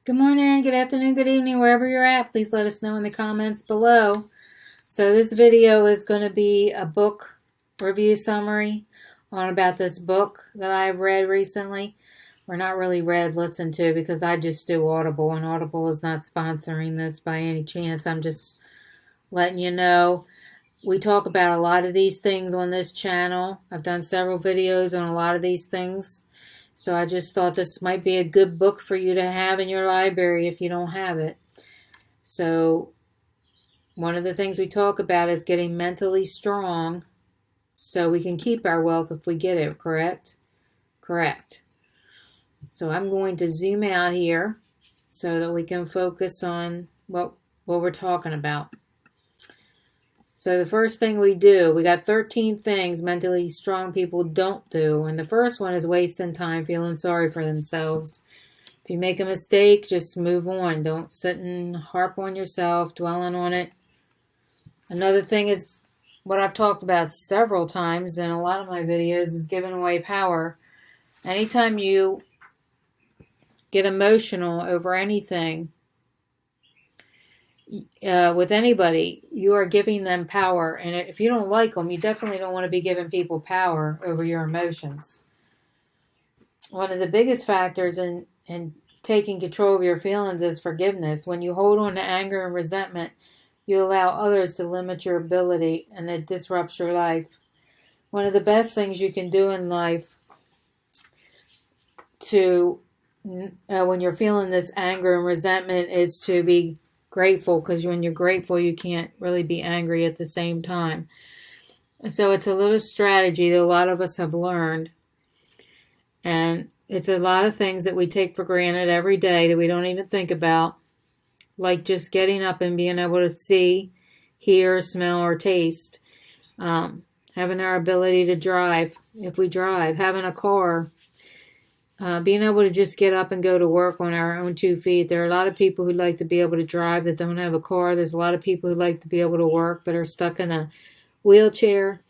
Good morning, good afternoon, good evening, wherever you're at. Please let us know in the comments below. So this video is going to be a book review summary on about this book that I've read recently. Or not really read, listened to, because I just do Audible, and Audible is not sponsoring this by any chance. I'm just letting you know. We talk about a lot of these things on this channel. I've done several videos on a lot of these things. So I just thought this might be a good book for you to have in your library if you don't have it. So one of the things we talk about is getting mentally strong so we can keep our wealth if we get it, correct? Correct. So I'm going to zoom out here so that we can focus on what we're talking about. So the first thing we got 13 things mentally strong people don't do. And the first one is wasting time feeling sorry for themselves. If you make a mistake, just move on. Don't sit and harp on yourself, dwelling on it. Another thing is what I've talked about several times in a lot of my videos is giving away power. Anytime you get emotional over anything, with anybody, you are giving them power. And if you don't like them, you definitely don't want to be giving people power over your emotions. One of the biggest factors in taking control of your feelings is forgiveness. When you hold on to anger and resentment, you allow others to limit your ability, and it disrupts your life. One of the best things you can do in life to when you're feeling this anger and resentment is to be grateful, because when you're grateful, you can't really be angry at the same time. So it's a little strategy that a lot of us have learned. And it's a lot of things that we take for granted every day that we don't even think about. Like just getting up and being able to see, hear, smell, or taste. Having our ability to drive, if we drive. Having a car. Being able to just get up and go to work on our own 2 feet. There are a lot of people who like to be able to drive that don't have a car. There's a lot of people who like to be able to work but are stuck in a wheelchair.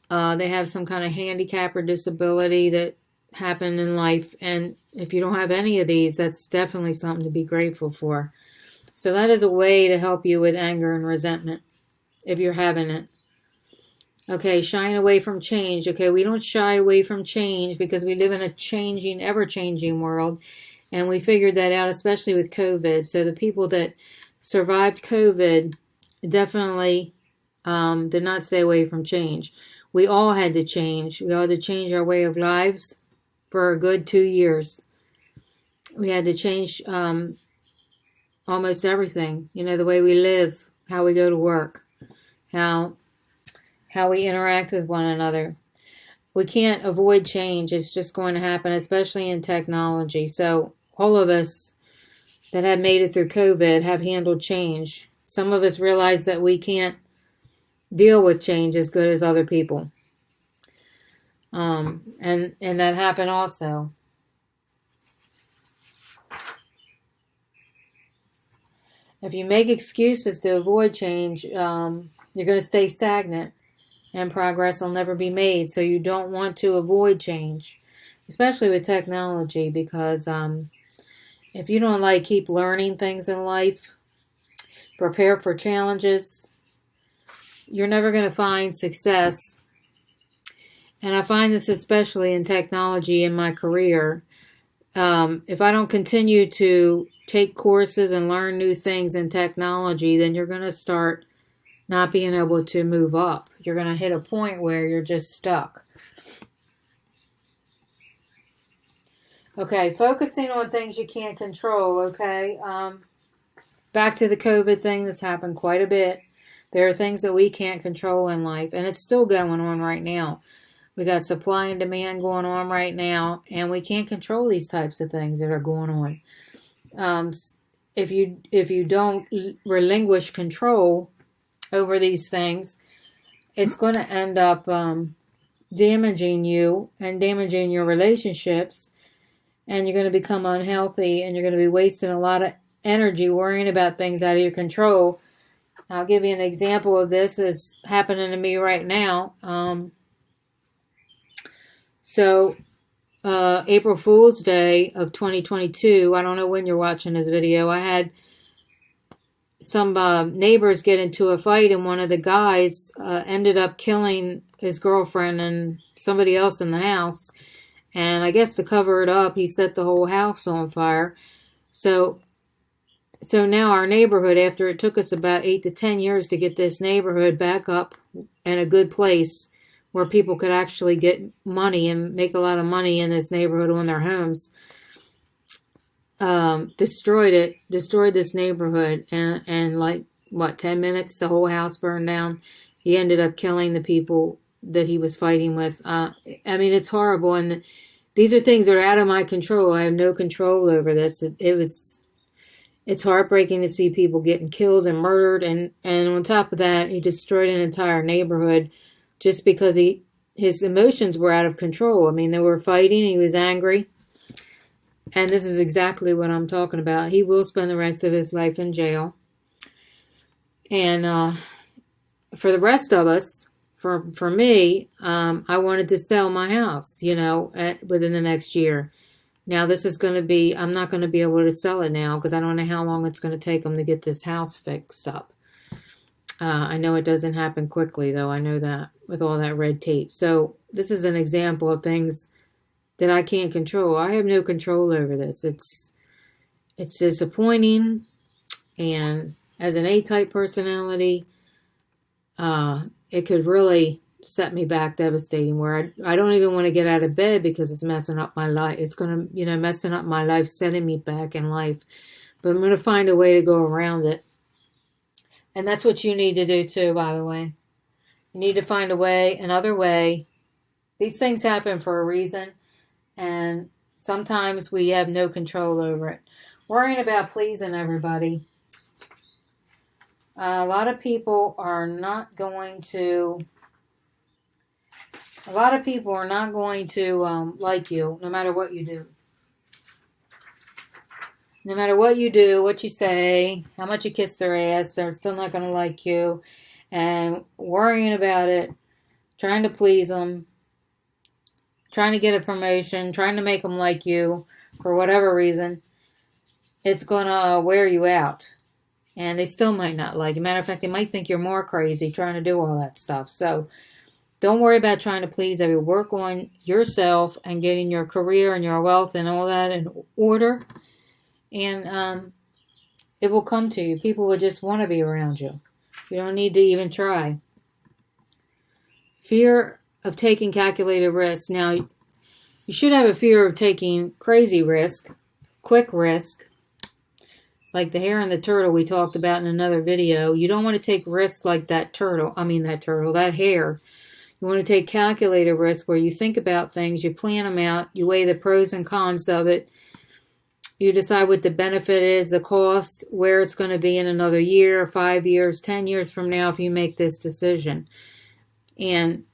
They have some kind of handicap or disability that happened in life. And if you don't have any of these, that's definitely something to be grateful for. So that is a way to help you with anger and resentment if you're having it. Okay, shying away from change. Okay, we don't shy away from change because we live in a changing, ever-changing world. And we figured that out, especially with COVID. So the people that survived COVID definitely did not stay away from change. We all had to change. We all had to change our way of lives for a good 2 years. We had to change almost everything. You know, the way we live, how we go to work, how we interact with one another. We can't avoid change. It's just going to happen, especially in technology. So all of us that have made it through COVID have handled change. Some of us realize that we can't deal with change as good as other people. And that happened also. If you make excuses to avoid change, you're going to stay stagnant. And progress will never be made. So you don't want to avoid change, especially with technology, because if you don't keep learning things in life, prepare for challenges, you're never going to find success. And I find this especially in technology in my career. If I don't continue to take courses and learn new things in technology, then you're going to start not being able to move up. You're going to hit a point where you're just stuck. Okay, focusing on things you can't control, okay? Back to the COVID thing, this happened quite a bit. There are things that we can't control in life, and it's still going on right now. We got supply and demand going on right now, and we can't control these types of things that are going on. If you don't relinquish control over these things, it's going to end up damaging you and damaging your relationships, and you're going to become unhealthy, and you're going to be wasting a lot of energy worrying about things out of your control. I'll give you an example of this. Is happening to me right now. So April Fool's Day of 2022, I don't know when you're watching this video, I had some neighbors get into a fight, and one of the guys ended up killing his girlfriend and somebody else in the house. And I guess to cover it up, he set the whole house on fire. So now our neighborhood, after it took us about 8 to 10 years to get this neighborhood back up in a good place where people could actually get money and make a lot of money in this neighborhood on their homes, destroyed this neighborhood, and like, what, 10 minutes, the whole house burned down. He ended up killing the people that he was fighting with. I mean, it's horrible, and these are things that are out of my control. I have no control over this. It's heartbreaking to see people getting killed and murdered, and on top of that, he destroyed an entire neighborhood just because his emotions were out of control. I mean, they were fighting, he was angry, and this is exactly what I'm talking about. He will spend the rest of his life in jail. And for the rest of us, for me, I wanted to sell my house, within the next year. Now this is going to be, I'm not going to be able to sell it now because I don't know how long it's going to take them to get this house fixed up. I know it doesn't happen quickly, though. I know that with all that red tape. So this is an example of things that I can't control. I have no control over this. It's disappointing, and as an A-type personality, it could really set me back devastating, where I don't even want to get out of bed because it's messing up my life. It's going to, messing up my life, setting me back in life. But I'm going to find a way to go around it. And that's what you need to do too, by the way. You need to find a way, another way. These things happen for a reason, and sometimes we have no control over it. Worrying about pleasing everybody. A lot of people are not going to like you, no matter what you do. No matter what you do, what you say, how much you kiss their ass, they're still not going to like you. And worrying about it, trying to please them, trying to get a promotion, trying to make them like you for whatever reason, it's going to wear you out. And they still might not like you. Matter of fact, they might think you're more crazy trying to do all that stuff. So don't worry about trying to please everyone. Work on yourself and getting your career and your wealth and all that in order. And it will come to you. People will just want to be around you. You don't need to even try. Fear of taking calculated risks. Now, you should have a fear of taking crazy risk, quick risk, like the hare and the turtle we talked about in another video. You don't want to take risks like that hare. You want to take calculated risk where you think about things, you plan them out, you weigh the pros and cons of it. You decide what the benefit is, the cost, where it's going to be in another year, 5 years, 10 years from now if you make this decision. And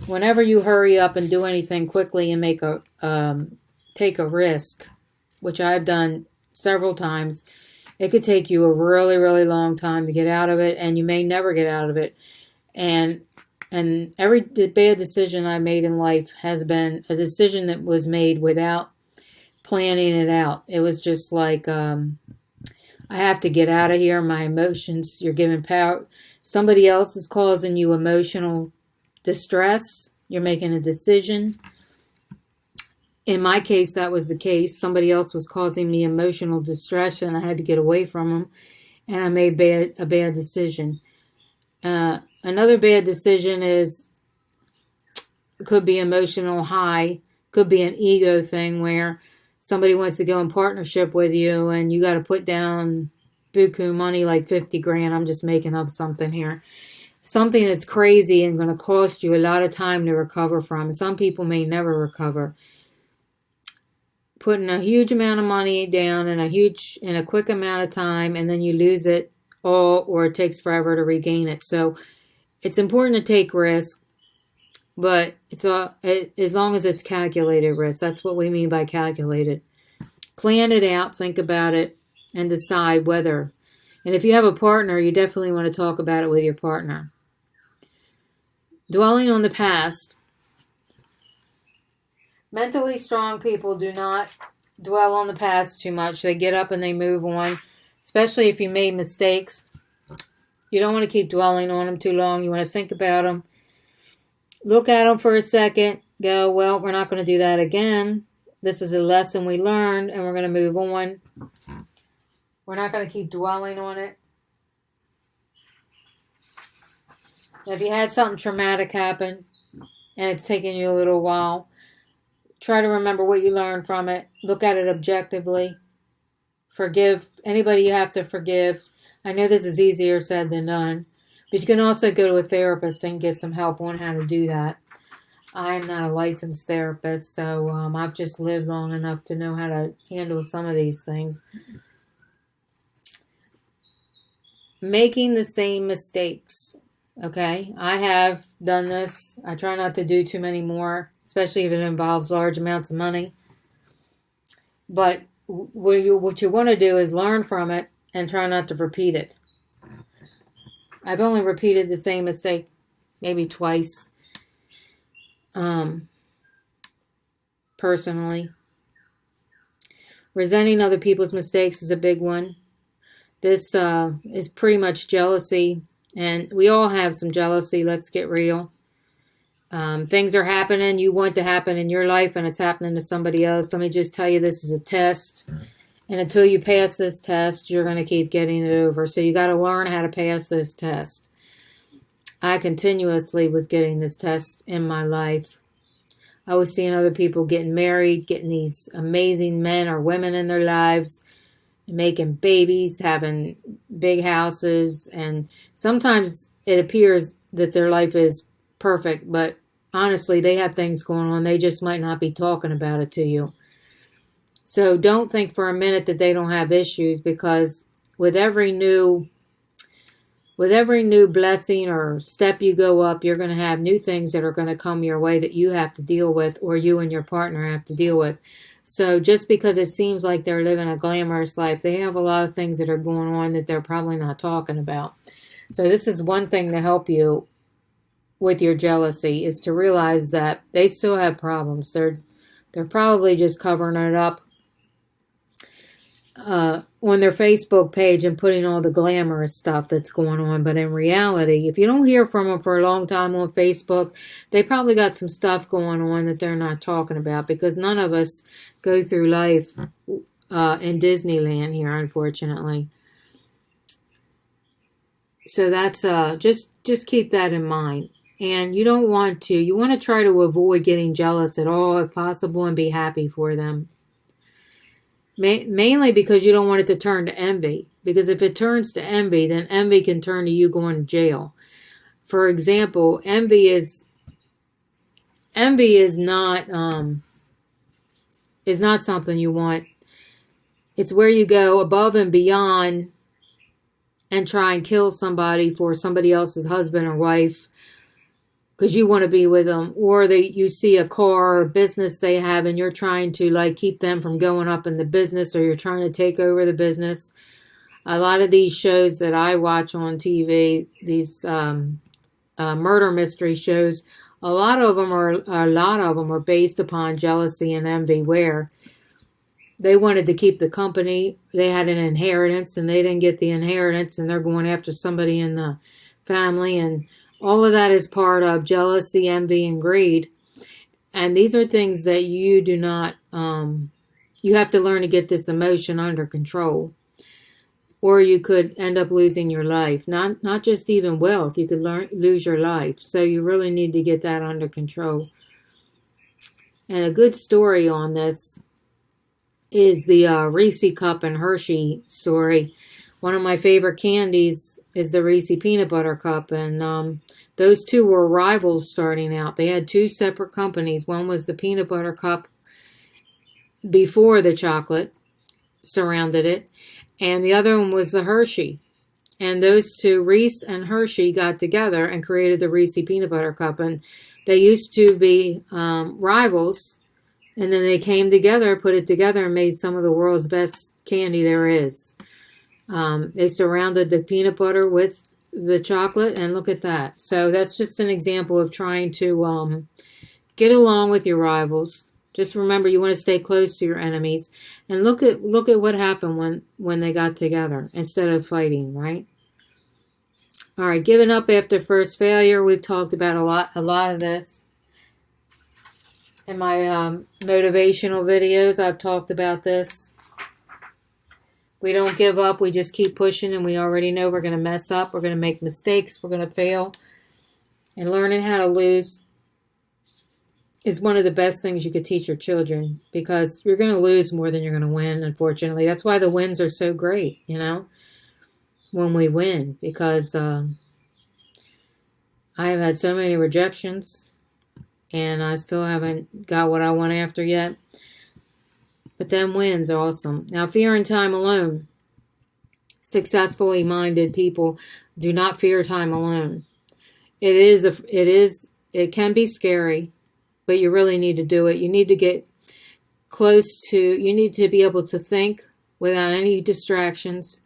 whenever you hurry up and do anything quickly and take a risk, which I've done several times, it could take you a really, really long time to get out of it, and you may never get out of it. And every bad decision I made in life has been a decision that was made without planning it out. It was just like, I have to get out of here. My emotions, you're giving power. Somebody else is causing you emotional distress. You're making a decision. In my case, that was the case. Somebody else was causing me emotional distress, and I had to get away from them, and I made a bad decision. Another bad decision could be emotional high, could be an ego thing where somebody wants to go in partnership with you and you got to put down buku money like 50 grand. I'm just making up something here. Something that's crazy and going to cost you a lot of time to recover from. Some people may never recover. Putting a huge amount of money down in a quick amount of time, and then you lose it all, or it takes forever to regain it. So it's important to take risk, but as long as it's calculated risk. That's what we mean by calculated. Plan it out, think about it, and decide whether. And if you have a partner, you definitely want to talk about it with your partner. Dwelling on the past. Mentally strong people do not dwell on the past too much. They get up and they move on, especially if you made mistakes. You don't want to keep dwelling on them too long. You want to think about them. Look at them for a second. Go, well, we're not going to do that again. This is a lesson we learned, and we're going to move on. We're not going to keep dwelling on it. If you had something traumatic happen, and it's taken you a little while, try to remember what you learned from it. Look at it objectively. Forgive anybody you have to forgive. I know this is easier said than done, but you can also go to a therapist and get some help on how to do that. I'm not a licensed therapist, so I've just lived long enough to know how to handle some of these things. Making the same mistakes. Okay, I have done this. I try not to do too many more, especially if it involves large amounts of money. But what you want to do is learn from it and try not to repeat it. I've only repeated the same mistake maybe twice, personally. Resenting other people's mistakes is a big one. This is pretty much jealousy, and we all have some jealousy, let's get real. Things are happening you want to happen in your life, and it's happening to somebody else. Let me just tell you, this is a test. And until you pass this test, you're going to keep getting it over. So you got to learn how to pass this test. I continuously was getting this test in my life. I was seeing other people getting married, getting these amazing men or women in their lives, making babies, having big houses. And sometimes it appears that their life is perfect, but honestly, they have things going on. They just might not be talking about it to you. So don't think for a minute that they don't have issues, because with every new blessing or step you go up, you're going to have new things that are going to come your way that you have to deal with, or you and your partner have to deal with. So just because it seems like they're living a glamorous life, they have a lot of things that are going on that they're probably not talking about. So this is one thing to help you with your jealousy, is to realize that they still have problems. They're probably just covering it up on their Facebook page and putting all the glamorous stuff that's going on. But in reality, if you don't hear from them for a long time on Facebook, they probably got some stuff going on that they're not talking about, because none of us go through life in Disneyland here, unfortunately. So that's just keep that in mind. And you want to try to avoid getting jealous at all if possible, and be happy for them. Mainly because you don't want it to turn to envy. Because if it turns to envy, then envy can turn to you going to jail. For example, envy is not something you want. It's where you go above and beyond and try and kill somebody for somebody else's husband or wife, because you want to be with them. Or you see a car or business they have, and you're trying to keep them from going up in the business, or you're trying to take over the business. A lot of these shows that I watch on TV, these murder mystery shows, a lot of them are based upon jealousy and envy, where they wanted to keep the company. They had an inheritance, and they didn't get the inheritance, and they're going after somebody in the family, and all of that is part of jealousy, envy, and greed. And these are things that you do not, you have to learn to get this emotion under control. Or you could end up losing your life. Not just even wealth, you could lose your life. So you really need to get that under control. And a good story on this is the Reese Cup and Hershey story. One of my favorite candies is the Reese Peanut Butter Cup, and those two were rivals starting out. They had two separate companies. One was the Peanut Butter Cup before the chocolate surrounded it, and the other one was the Hershey. And those two, Reese and Hershey, got together and created the Reese Peanut Butter Cup, and they used to be rivals, and then they came together, put it together, and made some of the world's best candy there is. They surrounded the peanut butter with the chocolate, and look at that. So that's just an example of trying to get along with your rivals. Just remember, you want to stay close to your enemies. And look at what happened when they got together instead of fighting, right? All right, giving up after first failure. We've talked about a lot of this in my motivational videos. I've talked about this. We don't give up. We just keep pushing, and we already know we're going to mess up. We're going to make mistakes. We're going to fail. And learning how to lose is one of the best things you could teach your children, because you're going to lose more than you're going to win, unfortunately. That's why the wins are so great, you know, when we win, because I have had so many rejections, and I still haven't got what I want after yet. But them wins are awesome. Now, fear and time alone. Successfully minded people do not fear time alone. It can be scary, but you really need to do it. You need to get you need to be able to think without any distractions,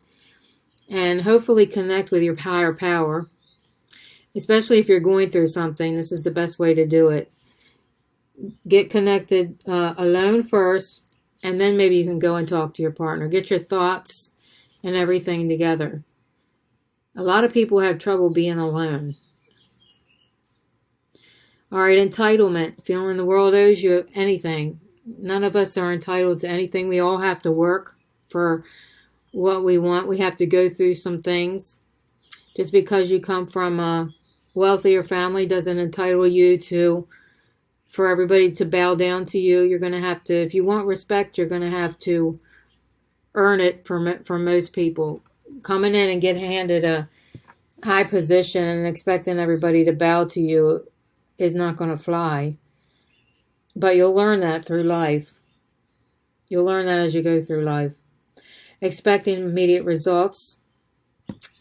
and hopefully connect with your higher power. Especially if you're going through something, this is the best way to do it. Get connected alone first, and then maybe you can go and talk to your partner. Get your thoughts and everything together. A lot of people have trouble being alone. All right, entitlement. Feeling the world owes you anything. None of us are entitled to anything. We all have to work for what we want. We have to go through some things. Just because you come from a wealthier family doesn't entitle you for everybody to bow down to you. You're going to have to, if you want respect, you're going to have to earn it from most people. Coming in and get handed a high position and expecting everybody to bow to you is not going to fly. But you'll learn that through life. You'll learn that as you go through life. Expecting immediate results.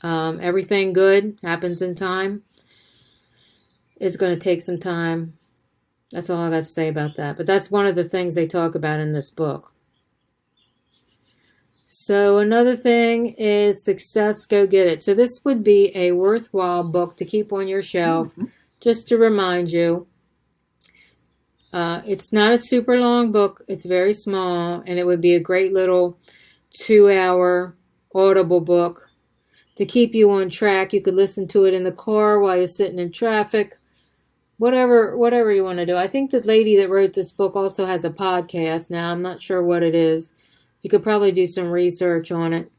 Everything good happens in time. It's going to take some time. That's all I got to say about that. But that's one of the things they talk about in this book. So another thing is success, go get it. So this would be a worthwhile book to keep on your shelf, just to remind you. It's not a super long book. It's very small, and it would be a great little 2-hour audible book to keep you on track. You could listen to it in the car while you're sitting in traffic. Whatever you want to do. I think the lady that wrote this book also has a podcast now. I'm not sure what it is. You could probably do some research on it.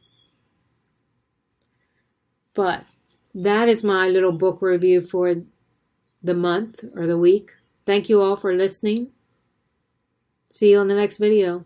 But that is my little book review for the month or the week. Thank you all for listening. See you on the next video.